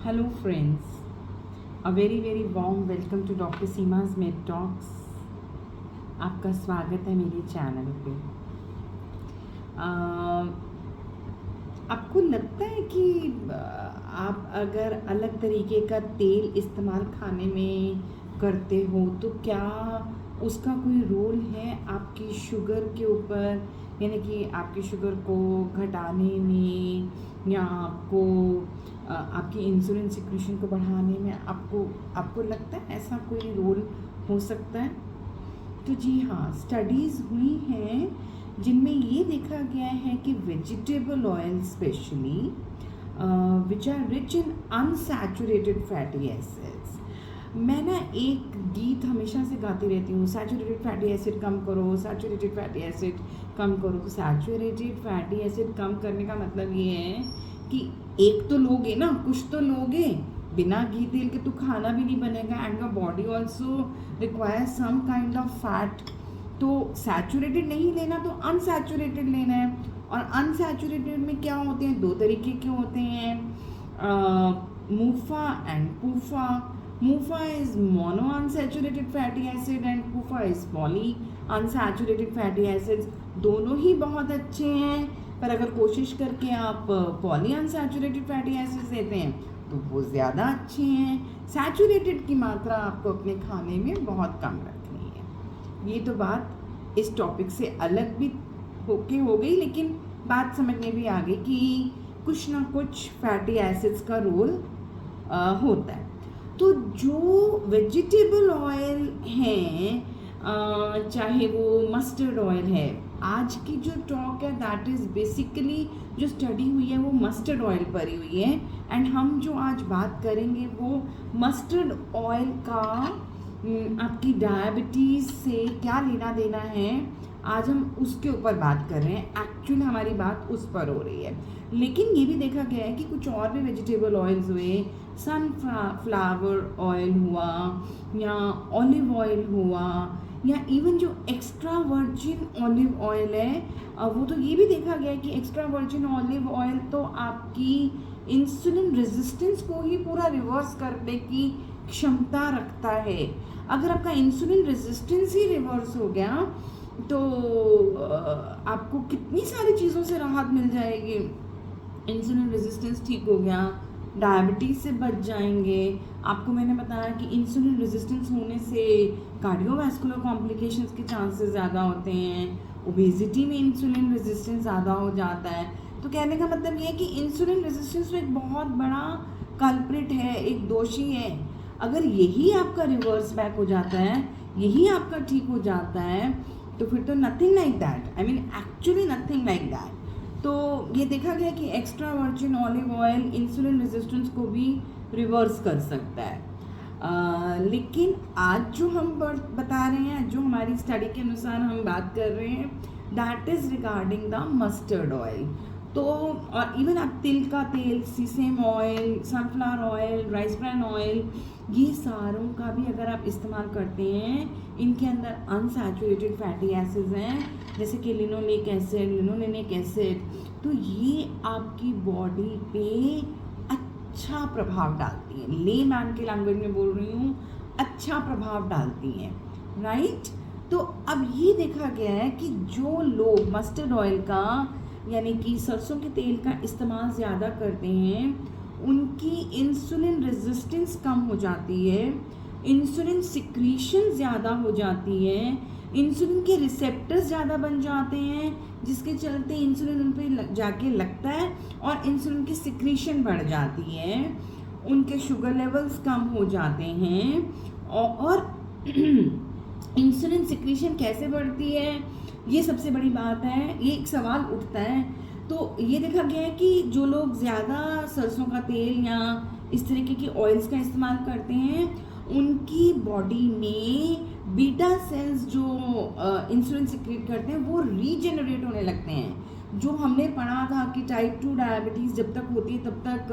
Hello friends, a very warm welcome to Dr. Seema's Med Talks. आपका स्वागत है मेरे चैनल पे। आपको लगता है कि आप अगर अलग तरीके का तेल इस्तेमाल खाने में करते हो तो क्या उसका कोई रोल है आपकी शुगर के ऊपर, यानी कि आपकी शुगर को घटाने में या आपको आपकी इंसुलिन सिक्रीशन को बढ़ाने में आपको लगता है ऐसा कोई रोल हो सकता है? तो जी हाँ, स्टडीज़ हुई हैं जिनमें ये देखा गया है कि vegetable oil specially which are rich in unsaturated fatty acids. मैं ना एक गीत हमेशा से गाती रहती हूँ, सैचुरेटेड फैटी एसिड कम करो, सैचुरेटेड फैटी एसिड कम करो। तो सैचुरेटेड फैटी एसिड कम करने का मतलब ये है कि एक तो लोगे ना, कुछ तो लोगे, बिना घी तेल के तो खाना भी नहीं बनेगा and your body also require some kind of fat. तो सैचुरेटेड नहीं लेना तो अनसैचुरेटेड लेना है। और अनसैचुरेटेड में क्या होते हैं, दो तरीके के होते हैं, MUFA and PUFA. MUFA is mono unsaturated fatty acid and PUFA is poly unsaturated fatty acids. दोनों ही बहुत अच्छे हैं, पर अगर कोशिश करके आप पॉली अनसैचुरेटेड फैटी एसिड्स लेते हैं तो वो ज़्यादा अच्छे हैं। सैचुरेटेड की मात्रा आपको अपने खाने में बहुत कम रखनी है। ये तो बात इस टॉपिक से अलग भी हो गई, लेकिन बात समझ में भी आ गई कि कुछ ना कुछ फैटी एसिड्स का रोल होता है। तो जो वेजिटेबल ऑयल हैं, चाहे वो मस्टर्ड ऑयल है, आज की जो टॉक है दैट इज़ बेसिकली जो स्टडी हुई है वो मस्टर्ड ऑयल पर ही हुई है। एंड हम जो आज बात करेंगे वो मस्टर्ड ऑयल का आपकी डायबिटीज़ से क्या लेना देना है, आज हम उसके ऊपर बात कर रहे हैं। एक्चुअली हमारी बात उस पर हो रही है, लेकिन ये भी देखा गया है कि कुछ और भी वेजिटेबल ऑयल्स हुए, सनफ्लावर ऑयल हुआ या ऑलिव ऑयल हुआ, या इवन जो एक्स्ट्रा वर्जिन ऑलिव ऑयल है, वो तो ये भी देखा गया है कि एक्स्ट्रा वर्जिन ऑलिव ऑयल तो आपकी इंसुलिन रेजिस्टेंस को ही पूरा रिवर्स करने की क्षमता रखता है। अगर आपका इंसुलिन रेजिस्टेंस ही रिवर्स हो गया तो आपको कितनी सारी चीज़ों से राहत मिल जाएगी। इंसुलिन रेजिस्टेंस ठीक हो गया, डायबिटीज़ से बच जाएंगे। आपको मैंने बताया कि इंसुलिन रेजिस्टेंस होने से कार्डियोवैस्कुलर कॉम्प्लिकेशंस के चांसेस ज़्यादा होते हैं। ओबेसिटी में इंसुलिन रेजिस्टेंस ज़्यादा हो जाता है। तो कहने का मतलब ये है कि इंसुलिन रेजिस्टेंस तो एक बहुत बड़ा कल्प्रिट है, एक दोषी है। अगर यही आपका रिवर्स बैक हो जाता है, यही आपका ठीक हो जाता है, तो फिर तो nothing like that, I mean actually nothing like that. तो ये देखा गया कि extra virgin olive oil insulin resistance को भी रिवर्स कर सकता है। लेकिन आज जो हम बता रहे हैं, जो हमारी स्टडी के अनुसार हम बात कर रहे हैं, that is regarding the mustard oil. तो और इवन आप तिल का तेल, sesame oil, sunflower oil, rice bran oil, ये सारों का भी अगर आप इस्तेमाल करते हैं, इनके अंदर अनसैचुरेटेड फैटी एसिड्स हैं, जैसे कि लिनोलेनिक एसिड, लिनोलेनिक एसिड। तो ये आपकी बॉडी पे अच्छा प्रभाव डालती हैं। लेमैन के लैंग्वेज में बोल रही हूँ, अच्छा प्रभाव डालती हैं, राइट। तो अब ये देखा गया है कि जो लोग मस्टर्ड ऑयल का यानी कि सरसों के तेल का इस्तेमाल ज़्यादा करते हैं, उनकी इंसुलिन रेजिस्टेंस कम हो जाती है, इंसुलिन सिक्रीशन ज़्यादा हो जाती है, इंसुलिन के रिसेप्टर्स ज़्यादा बन जाते हैं, जिसके चलते इंसुलिन उन पर जाके लगता है और इंसुलिन की सिक्रीशन बढ़ जाती है, उनके शुगर लेवल्स कम हो जाते हैं। और इंसुलिन सिक्रीशन कैसे बढ़ती है, ये सबसे बड़ी बात है। ये एक सवाल उठता है। तो ये देखा गया है कि जो लोग ज़्यादा सरसों का तेल या इस तरीके की ऑयल्स का इस्तेमाल करते हैं, उनकी बॉडी में बीटा सेल्स जो इंसुलिन सिक्रेट करते हैं वो रीजेनरेट होने लगते हैं। जो हमने पढ़ा था कि टाइप 2 डायबिटीज़ जब तक होती है तब तक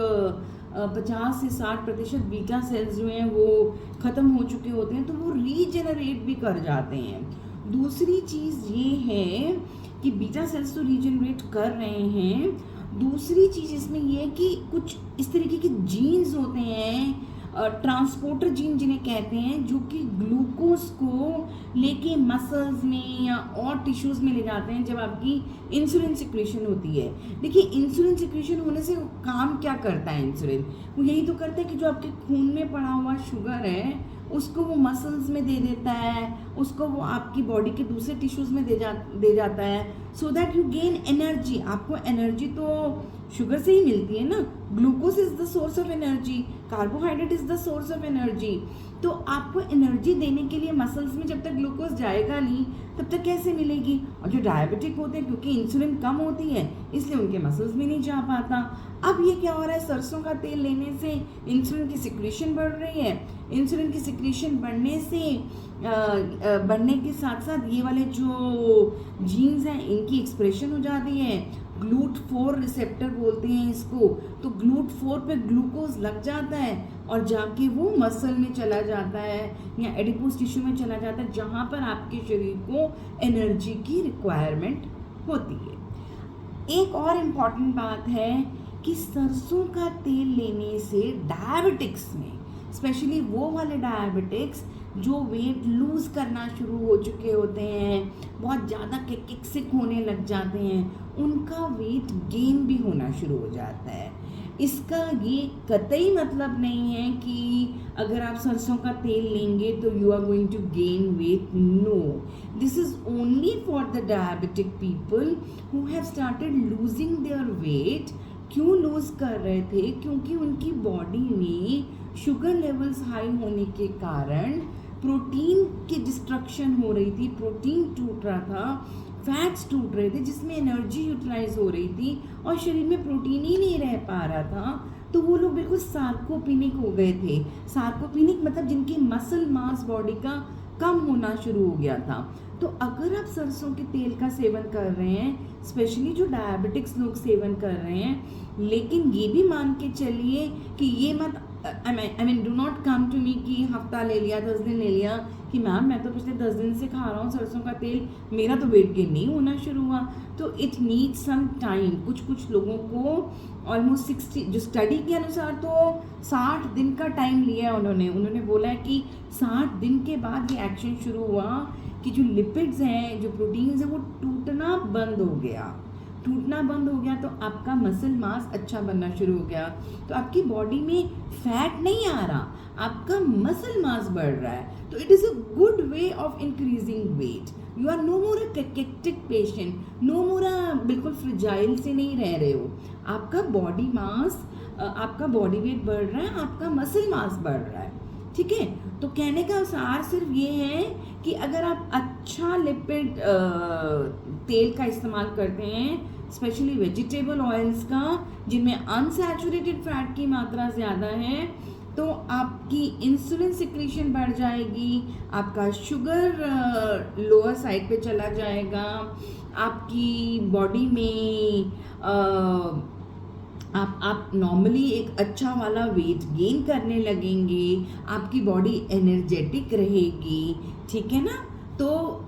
50 से 60% बीटा सेल्स जो हैं वो ख़त्म हो चुके होते हैं, तो वो रीजेनरेट भी कर जाते हैं। दूसरी चीज़ ये है कि बीटा सेल्स तो रीजनरेट कर रहे हैं, दूसरी चीज़ इसमें ये है कि कुछ इस तरीके के जीन्स होते हैं, ट्रांसपोर्टर जीन जिन्हें कहते हैं, जो कि ग्लूकोज को लेके मसल्स में या और टिश्यूज़ में ले जाते हैं जब आपकी इंसुलिन सिक्रेशन होती है। देखिए, इंसुलिन सिक्रेशन होने से काम क्या करता है इंसुलिन? वो यही तो करता है कि जो आपके खून में पड़ा हुआ शुगर है उसको वो मसल्स में दे देता है, उसको वो आपकी बॉडी के दूसरे टिश्यूज़ में दे जाता है, so that you gain energy. आपको एनर्जी तो शुगर से ही मिलती है ना। Glucose is the source of energy, carbohydrate is the source of energy. तो आपको एनर्जी देने के लिए मसल्स में जब तक ग्लूकोज जाएगा नहीं तब तक कैसे मिलेगी? और जो डायबिटिक होते हैं, क्योंकि इंसुलिन कम होती है इसलिए उनके मसल्स में नहीं जा पाता। अब ये क्या हो रहा है, सरसों का तेल लेने से इंसुलिन की सिक्रेशन बढ़ रही है। इंसुलिन की सिक्रेशन बढ़ने के साथ साथ ये वाले जो जीन्स हैं इनकी एक्सप्रेशन हो जाती है। GLUT4 रिसेप्टर बोलते हैं इसको। तो GLUT4 पे ग्लूकोज लग जाता है और जाके वो मसल में चला जाता है या एडिपोज टिश्यू में चला जाता है, जहाँ पर आपके शरीर को एनर्जी की रिक्वायरमेंट होती है। एक और इम्पॉर्टेंट बात है कि सरसों का तेल लेने से डायबिटिक्स में, स्पेशली वो वाले डायबिटिक्स जो वेट लूज़ करना शुरू हो चुके होते हैं, बहुत ज़्यादा किक होने लग जाते हैं, उनका वेट गेन भी होना शुरू हो जाता है। इसका ये कतई मतलब नहीं है कि अगर आप सरसों का तेल लेंगे तो you are going to gain weight. No, this is only for the diabetic people who have started losing their weight. क्यों लूज़ कर रहे थे? क्योंकि उनकी बॉडी में शुगर लेवल्स हाई होने के कारण प्रोटीन की डिस्ट्रक्शन हो रही थी, प्रोटीन टूट रहा था, फैट्स टूट रहे थे जिसमें एनर्जी यूटिलाइज हो रही थी और शरीर में प्रोटीन ही नहीं रह पा रहा था। तो वो लोग बिल्कुल सार्कोपिनिक हो गए थे। सार्कोपिनिक मतलब जिनकी मसल मास बॉडी का कम होना शुरू हो गया था। तो अगर आप सरसों के तेल का सेवन कर रहे हैं, स्पेशली जो डायबिटिक्स लोग सेवन कर रहे हैं, लेकिन ये भी मान के चलिए कि ये मत I mean do not come to me कि हफ्ता ले लिया, 10 दिन ले लिया कि मैम मैं तो पिछले 10 दिन से खा रहा हूँ सरसों का तेल, मेरा तो वेट गेन नहीं होना शुरू हुआ। तो इट नीड्स सम टाइम। कुछ लोगों को ऑलमोस्ट 60, जो स्टडी के अनुसार तो 60 दिन का टाइम लिया है उन्होंने बोला है कि 60 दिन के बाद ये एक्शन शुरू हुआ कि जो लिपिड्स हैं, जो प्रोटीन्स हैं, वो टूटना बंद हो गया तो आपका मसल मास अच्छा बनना शुरू हो गया। तो आपकी बॉडी में फैट नहीं आ रहा, आपका मसल मास बढ़ रहा है। तो it is a good way of increasing weight. You are no more a cachectic patient, no more बिल्कुल फ्रिजाइल से नहीं रह रहे हो। आपका बॉडी मास, आपका बॉडी वेट बढ़ रहा है, आपका मसल मास बढ़ रहा है। ठीक है, तो कहने का सार सिर्फ ये है कि अगर आप अच्छा लिपिड तेल का इस्तेमाल करते हैं, स्पेशली वेजिटेबल ऑयल्स का, जिनमें अनसैचुरेटेड फैट की मात्रा ज़्यादा है, तो आपकी इंसुलिन सिक्रीशन बढ़ जाएगी, आपका शुगर लोअर साइड पे चला जाएगा, आपकी बॉडी में आप नॉर्मली एक अच्छा वाला वेट गेन करने लगेंगे, आपकी बॉडी एनर्जेटिक रहेगी। ठीक है ना? तो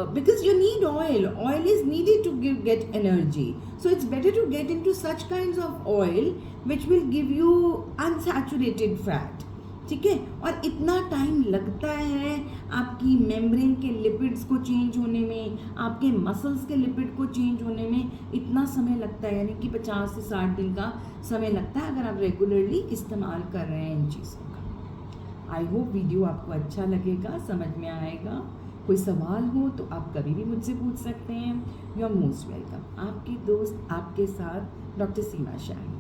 because you need oil is needed to get energy, so it's better to get into such kinds of oil which will give you unsaturated fat. ठीक है, और इतना टाइम लगता है आपकी मेम्ब्रेन के लिपिड्स को चेंज होने में, आपके मसल्स के लिपिड को चेंज होने में इतना समय लगता है, यानी कि 50 से 60 दिन का समय लगता है अगर आप रेगुलरली इस्तेमाल कर रहे हैं इन चीज़ों का। आई होप वीडियो आपको अच्छा लगेगा, समझ में आएगा। कोई सवाल हो तो आप कभी भी मुझसे पूछ सकते हैं। You are most welcome. आपकी दोस्त आपके साथ डॉक्टर सीमा शाह।